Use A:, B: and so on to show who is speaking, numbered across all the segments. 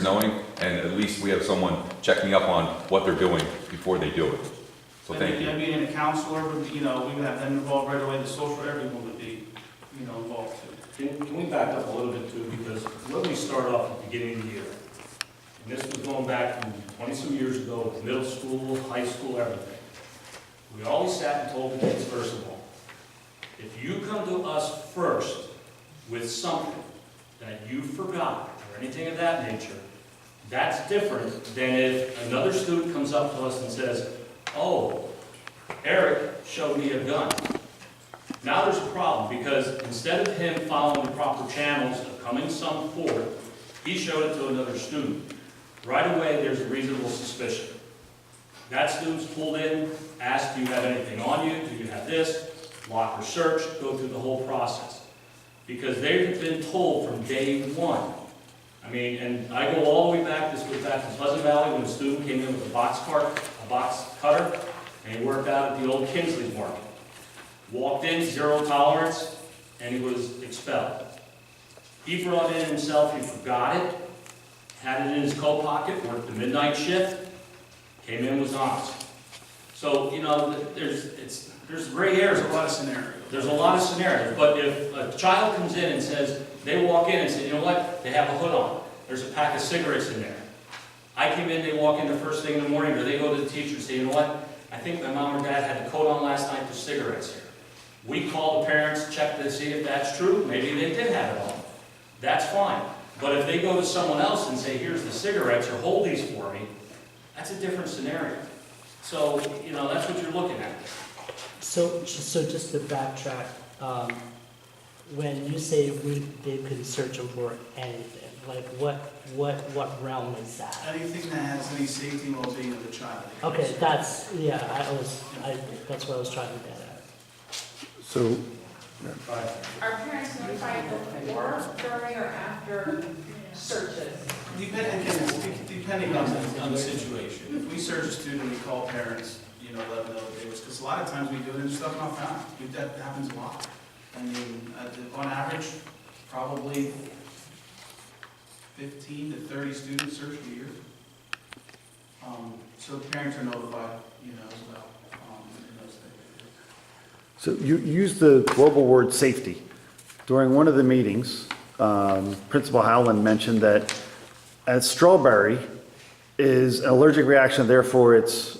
A: knowing, and at least we have someone checking up on what they're doing before they do it. So thank you.
B: I mean, a counselor would, we would have them involved right away, the social, everyone would be, involved too.
C: Can we back up a little bit too, because when we start off at the beginning of the year, and this was going back from 20-some years ago, with middle school, high school, everything, we always sat and told the kids, first of all, if you come to us first with something that you forgot, or anything of that nature, that's different than if another student comes up to us and says, oh, Eric showed me a gun. Now there's a problem, because instead of him following the proper channels of coming some forth, he showed it to another student. Right away, there's a reasonable suspicion. That student's pulled in, asked, do you have anything on you? Do you have this? Locker search, go through the whole process. Because they've been told from day one. I mean, and I go all the way back, this goes back to Pleasant Valley, when a student came in with a box cutter, and he worked out at the old Kinsley market. Walked in, 0 tolerance, and he was expelled. He brought it in himself, he forgot it, had it in his coat pocket, worked the midnight shift, came in, was honest. So, there's gray areas.
B: There's a lot of scenarios.
C: There's a lot of scenarios, but if a child comes in and says, they walk in and say, you know what, they have a hood on, there's a pack of cigarettes in there. I came in, they walk in the first thing in the morning, or they go to the teacher and say, you know what, I think my mom or dad had the coat on last night, there's cigarettes here. We call the parents, check to see if that's true, maybe they did have it on. That's fine. But if they go to someone else and say, here's the cigarettes, or hold these for me, that's a different scenario. So, that's what you're looking at.
D: So just to backtrack, when you say they could search them for anything, like what realm is that?
B: Anything that has any safety and well-being of the child.
D: Okay, that's that's what I was trying to get at.
E: So,
F: Are parents notified before, during, or after searches?
B: Depending on the situation. If we search a student, we call parents, let them know what it was, because a lot of times we do it and stuff not found. That happens a lot. I mean, on average, probably 15 to 30 students searched a year. So parents are notified, as well, in those things.
E: so you used the global word safety. During one of the meetings, Principal Howland mentioned that as strawberry is an allergic reaction, therefore it's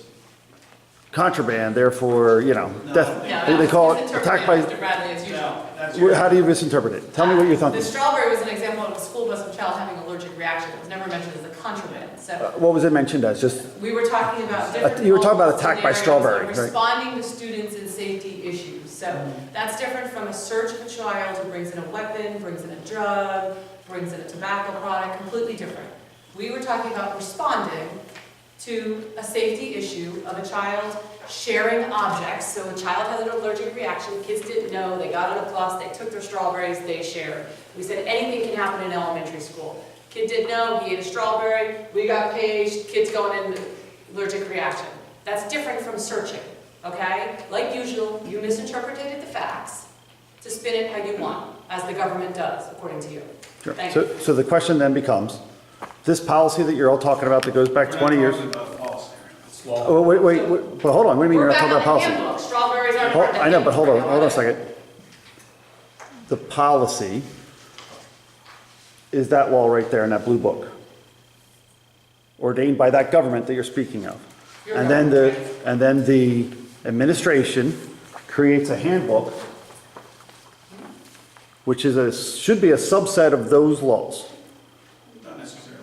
E: contraband, therefore, death. They call it attack by.
F: Mr. Bradley, as usual.
B: No, that's your,
E: How do you misinterpret it? Tell me what you're
F: The
E: thinking.
F: strawberry was an example of a school bus of child having an allergic reaction. It was never mentioned as a contraband. So
E: What was it mentioned as? Just
F: we were talking about different.
E: you were talking about attack by
F: scenarios
E: strawberry,
F: of
E: right?
F: Responding to students and safety issues. So that's different from a search of a child who brings in a weapon, brings in a drug, brings in a tobacco product, completely different. We were talking about responding to a safety issue of a child sharing objects. So a child has an allergic reaction, kids didn't know, they got on a bus, they took their strawberries, they shared. We said anything can happen in elementary school. Kid didn't know, he ate a strawberry, we got paged, kids going in allergic reaction. That's different from searching, okay? Like usual, you misinterpreted the facts to spin it how you want, as the government does, according to you.
E: Sure.
F: Thank you.
E: So the question then becomes, this policy that you're all talking about that goes back 20 years.
B: We're not talking about policy.
C: It's law.
E: Oh, wait, but hold on, what do you mean
F: We're
E: you're not
F: back
E: talking
F: on
E: about
F: the
E: policy?
F: handbook, strawberries aren't part of the
E: I know, but hold
F: handbook.
E: on a second. The policy is that law right there in that blue book, ordained by that government that you're speaking of.
F: Your
E: And then
F: government.
E: the administration creates a handbook, which should be a subset of those laws
B: Not necessarily.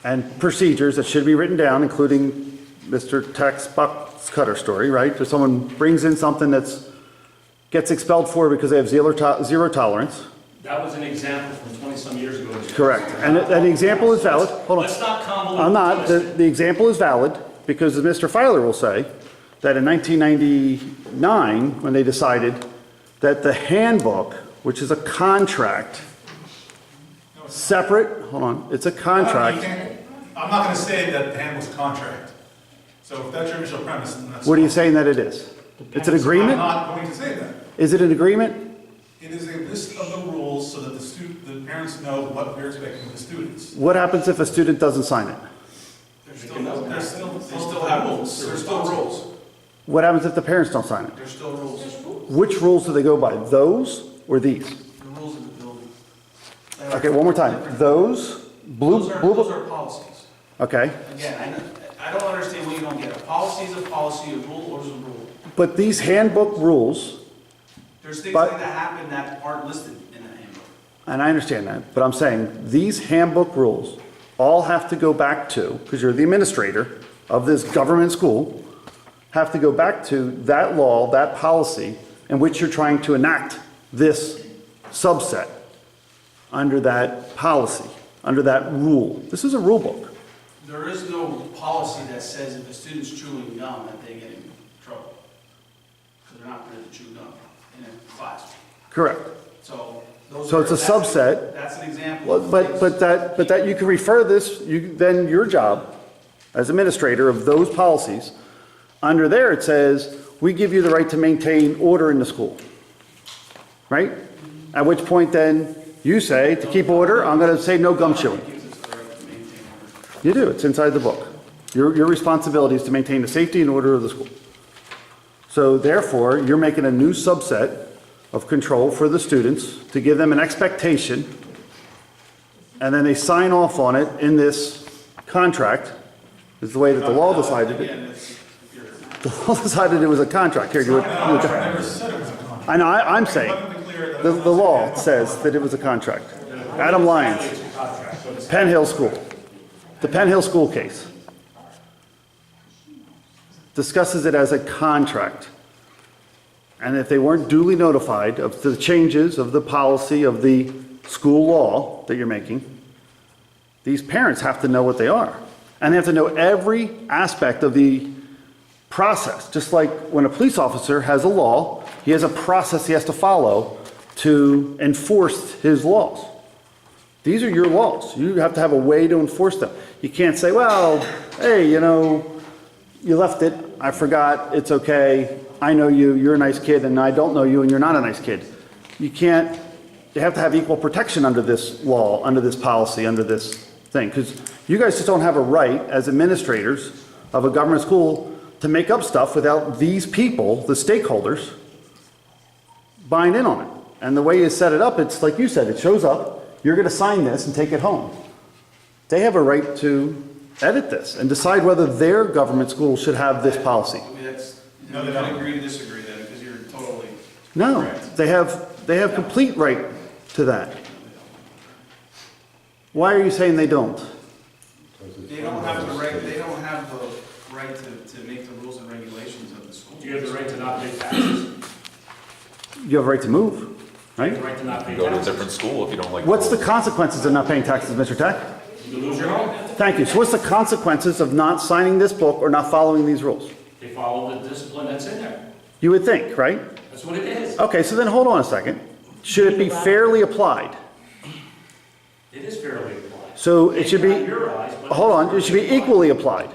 E: and procedures that should be written down, including Mr. Tech's box cutter story, right? If someone brings in something gets expelled for because they have zero tolerance.
C: That was an example from 20-some years ago.
E: Correct. And the example is valid. Hold on.
C: Let's not convolute.
E: I'm not. The example is valid because as Mr. Filer will say, that in 1999, when they decided that the handbook, which is a contract, separate, hold on, it's a contract.
G: I'm not going to say that the handbook's a contract. So if that's your initial premise, then that's.
E: What are you saying that it is? It's an
G: I'm
E: agreement?
G: not going to say that.
E: Is it an agreement?
G: It is a list of the rules rules so that the parents know what we're expecting of the students.
E: What happens if a student doesn't sign it?
B: They still have rules, there's still rules,
E: What happens if the parents don't sign it?
B: there's still rules.
E: Which rules do they go by? Those or these?
B: The rules of the building.
E: Okay, one more time. Those, blue,
B: Those
E: blue,
B: are policies.
E: okay.
B: Again, I don't understand what you don't get. A policy is a policy, a rule is a rule.
E: But these handbook rules,
B: There's things
E: But-
B: like that happen that aren't listed in the handbook.
E: and I understand that, but I'm saying these handbook rules all have to go back to, because you're the administrator of this government school, have to go back to that law, that policy, in which you're trying to enact this subset under that policy, under that rule. This is a rule book.
B: There is no policy that says if a student's chewing gum that they get in trouble. Because they're not permitted to chew gum in a class.
E: Correct.
B: So
E: So it's a subset.
B: That's an example.
E: Well,
B: of
E: but
B: things-
E: that you can refer this, then your job as administrator of those policies, under there it says, we give you the right to maintain order in the school. Right? At which point then you say, to keep order, I'm going to say no gum chewing.
B: It gives us the right to maintain order.
E: You do, it's inside the book. Your responsibility is to maintain the safety and order of the school. So therefore, you're making a new subset of control for the students to give them an expectation, and then they sign off on it in this contract, is the way that the law decided it.
B: Again, it's, if you're,
E: The law decided it was a contract. Here,
G: I never said it was a contract.
E: I know, I'm saying,
G: Let me be clear that
E: the
G: I'm not
E: law
G: saying
E: says that it was a contract. Adam Lyons,
C: It's a contract, but it's
E: Penn Hill School. The Penn Hill School case discusses it as a contract. And if they weren't duly notified of the changes of the policy of the school law that you're making, these parents have to know what they are. And they have to know every aspect of the process. Just like when a police officer has a law, he has a process he has to follow to enforce his laws. These are your laws. You have to have a way to enforce them. You can't say, well, hey, you know, you left it, I forgot, it's okay, I know you, you're a nice kid, and I don't know you, and you're not a nice kid. You can't, you have to have equal protection under this law, under this policy, under this thing, because you guys just don't have a right, as administrators of a government school, to make up stuff without these people, the stakeholders, buying in on it. And the way you set it up, it's like you said, it shows up, you're gonna sign this and take it home. They have a right to edit this and decide whether their government school should have this policy.
B: I mean, that's,
G: No,
B: we
G: they
B: can
G: don't.
B: agree to disagree then, because you're totally.
E: No,
B: correct.
E: they have complete right to that. Why are you saying they don't?
B: They don't have the right, to make the rules and regulations of the school.
C: Do you have the right to not pay taxes?
E: You have a right to move,
C: You have
E: right?
C: the right to not pay
A: Go to a
C: taxes.
A: different school if you don't like.
E: What's the
A: rules.
E: consequences of not paying taxes, Mr. Tech?
C: You lose your home.
E: Thank you. So what's the consequences of not signing this book or not following these rules?
C: They follow the discipline that's in there.
E: You would think, right?
C: That's what it is.
E: Okay, so then hold on a second. Should it be fairly applied?
C: It is fairly applied.
E: So it should
C: Maybe not
E: be,
C: in your eyes, but
E: hold on, it should be equally applied.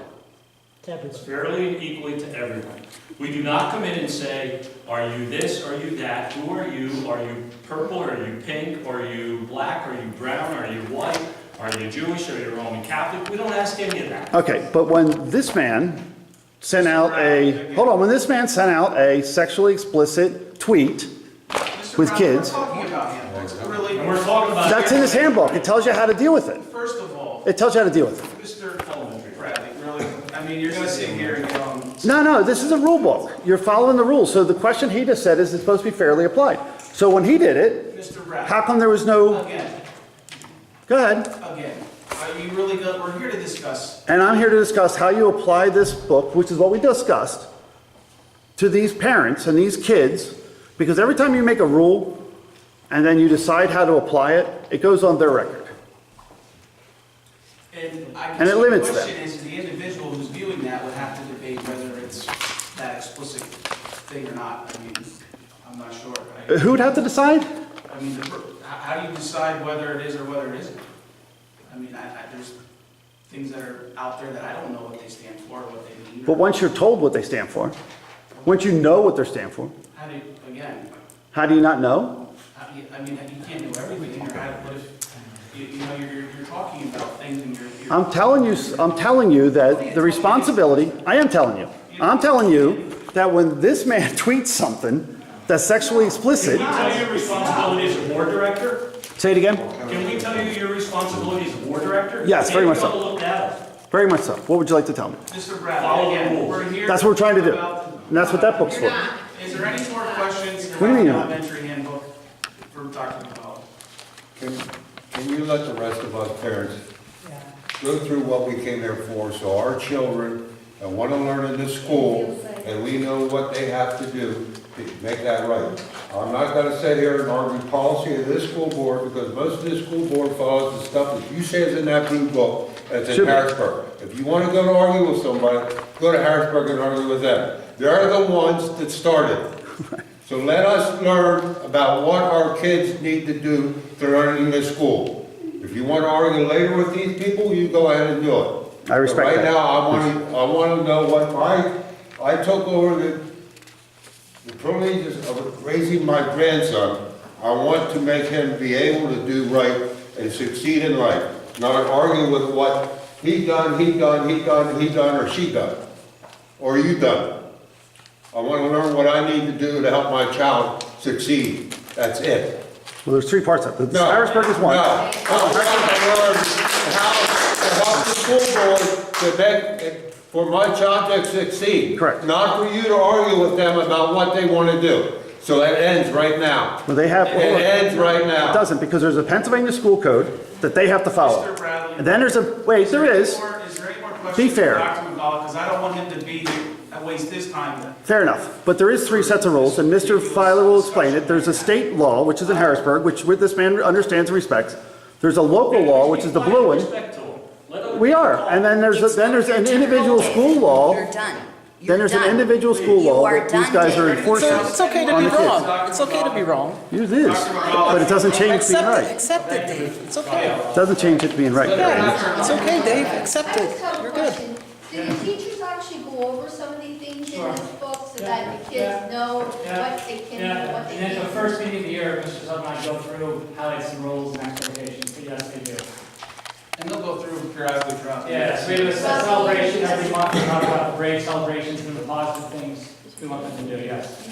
D: To
C: It's
D: everybody.
C: fairly and equally to everyone. We do not come in and say, are you this, are you that, who are you? Are you purple, are you pink, are you black, are you brown, are you white? Are you Jewish, are you Roman Catholic? We don't ask any of that.
E: Okay, but when this man sent out when this man sent out a sexually explicit tweet,
B: Mr.
E: with
B: Brown,
E: kids.
B: We're talking about handbooks, really.
C: And we're talking about.
E: that's in his handbook. It tells you how to deal with it.
B: First of all,
E: It tells you how to deal with it.
B: Mr. Bradley, really, I mean, you're gonna sit here and go,
E: No, this is a rule book. You're following the rules. So the question he just said is it's supposed to be fairly applied. So when he did it,
B: Mr. Bradley.
E: how come there was no,
B: Again,
E: go ahead.
B: are you really good, we're here to discuss.
E: And I'm here to discuss how you apply this book, which is what we discussed, to these parents and these kids, because every time you make a rule and then you decide how to apply it, it goes on their record.
B: And I
E: And
B: guess
E: it
B: the
E: limits
B: question is, the individual who's viewing that would have to debate whether it's that explicit thing or not. I mean, I'm not sure.
E: Who would have to decide?
B: I mean, how do you decide whether it is or whether it isn't? I mean, there's things that are out there that I don't know what they stand for, what they mean.
E: But once you're told what they stand for, once you know what they stand for,
B: How do you, again,
E: how do you not know?
B: I mean, you can't do everything in your head, but if, you know, you're talking about things and you're.
E: I'm telling you that the responsibility, I'm telling you that when this man tweets something that's sexually explicit,
C: Can we tell you your responsibility as a board director?
E: say it again?
C: Can we tell you your responsibility as a board director?
E: Yes, very much so.
C: Maybe you ought to look that up.
E: Very much so. What would you like to tell me?
B: Mr.
C: Follow
B: Bradley,
C: the
B: again,
C: rules.
B: we're here.
E: That's what we're trying to do.
B: about-
E: And that's what that book's for.
B: Is there any more questions
E: What do you
B: about
E: mean
B: the
E: you're not?
B: elementary handbook for Dr. McCall?
H: Can you let the rest of us parents go through what we came here for, so our children that want to learn in this school, and we know what they have to do to make that right. I'm not going to sit here and argue policy of this school board, because most of this school board follows the stuff that you say is in that blue book that's in
E: Should be.
H: Harrisburg. If you want to go to argue with somebody, go to Harrisburg and argue with them. They're the ones that started. So let us learn about what our kids need to do to learn in this school. If you want to argue later with these people, you go ahead and do it.
E: I respect
H: But right
E: that.
H: now, I want to know what I took over the privileges of raising my grandson. I want to make him be able to do right and succeed in life, not argue with what he done, or she done, or you done. I want to learn what I need to do to help my child succeed. That's it.
E: Well, there's three parts of it.
H: No.
E: Harrisburg is one.
H: No. I want to learn how to help the school board to make, for my child to succeed.
E: Correct.
H: Not for you to argue with them about what they want to do. So that ends right now.
E: Well, they have,
H: It ends right
E: it
H: now.
E: doesn't, because there's a Pennsylvania school code that they have to follow.
B: Mr. Bradley.
E: And then there's there is.
B: Is there any more questions?
E: Be fair.
B: For Dr. McCall, because I don't want him to be here and waste his time.
E: Fair enough, but there is three sets of rules, and Mr. Filer will explain it. There's a state law, which is in Harrisburg, which this man understands and respects. There's a local law, which is the blue one.
C: Respect to them. Let other
E: We
C: people
E: are,
C: talk.
E: and then there's an individual school law.
I: You're done.
E: Then there's an individual school
I: You
E: law
I: are
E: that these
I: done,
E: guys are
I: David.
E: enforcing.
D: It's okay to
E: on
D: be
E: the kids.
D: wrong. It's okay to be wrong.
E: It is, but it doesn't change being right.
D: Accept it, Dave. It's okay.
E: It doesn't change it being right.
D: Yeah, it's okay, Dave. Accept
J: I just
D: it.
J: have a
D: You're good.
J: question. Did the teachers actually go over some of these things in this book so that the kids know what they can do and what they
K: And at the
J: can't?
K: first meeting of the year, Mr. Sutton and I go through, highlight some rules and expectations, but yes, they do.
B: And they'll go through periodically throughout the year.
K: Yes, we have a celebration every month, we talk about the great celebrations and the positive things we want them to do, yes.